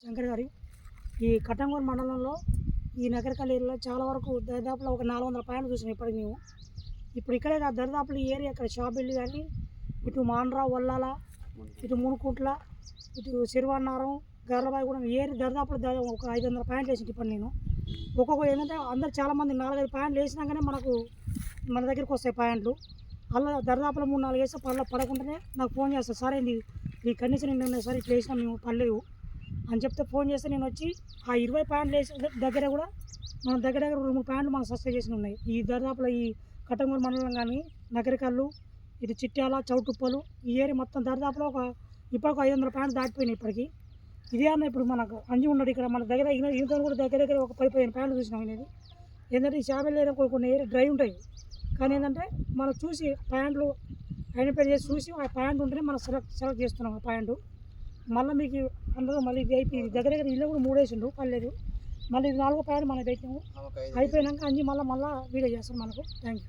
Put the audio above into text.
శంకర్ గారి ఈ కట్టంగూరు మండలంలో ఈ నగరకల్ ఏరియాలో చాలా వరకు దరిదాపులో ఒక 400 పాయింట్లు చూసినాం ఇప్పటికి మేము. ఇప్పుడు ఇక్కడే కాదు దరిదాపులు ఈ ఏరియా ఇక్కడ షాబిల్లి కానీ ఇటు మాండ్రా వల్లాల ఇటు మునుకుంట్ల ఇటు సిరివన్నారం గర్లబాయి కూడా ఏరి దరిదాపులు ఒక 500 పాయింట్లు వేసింది ఇప్పుడు నేను. ఒక్కొక్కరు ఏంటంటే అందరు చాలామంది 4-5 పాయింట్లు వేసినాకనే మన దగ్గరికి వస్తాయి పాయింట్లు. అలా దరిదాపులో 3-4 వేస్తే పడకుండానే నాకు ఫోన్ చేస్తారు, సార్ ఏంది ఈ కండిషన్ ఏంటి ఉన్నాయి సార్, ఇట్లా వేసినా మేము పడలేవు అని చెప్తే ఫోన్ చేస్తే నేను వచ్చి ఆ 20 పాయింట్లు వేసిన దగ్గర కూడా మన దగ్గర 2-3 పాయింట్లు మనం సబ్స్క్రైబ్ చేసి ఉన్నాయి. ఈ దరిదాపులో ఈ కట్టంగూరు మండలం కానీ నగరికల్లు ఇటు చిట్యాల చౌటుప్పలు ఈ ఏరియా మొత్తం దరిదాపులో ఇప్పటికి 500 పాయింట్లు దాటిపోయినాయి ఇప్పటికి. ఇదే అన్న ఇప్పుడు మనకు అంజి ఉన్నాడు ఇక్కడ మన దగ్గర ఈయనతో కూడా దగ్గర ఒక 10-15 పాయింట్లు చూసినాం అనేది. ఏంటంటే ఈ షాబిల్లి ఏరియా కొన్ని ఏరియా డ్రై ఉంటాయి, కానీ ఏంటంటే మనం చూసి పాయింట్లు ఐడెంటిఫై చేసి చూసి ఆ పాయింట్ ఉంటేనే మనం సెలెక్ట్ చేస్తున్నాం ఆ పాయింట్. మళ్ళీ మీకు అందులో మళ్ళీ ఇది అయిపోయింది దగ్గర ఇల్లు కూడా 3 వేసిండు పర్లేదు, మళ్ళీ 4వ పాయింట్ మనం పెట్టాము. అయిపోయినాక అంజి మళ్ళీ వీడియో చేస్తాం మనకు. Thank you.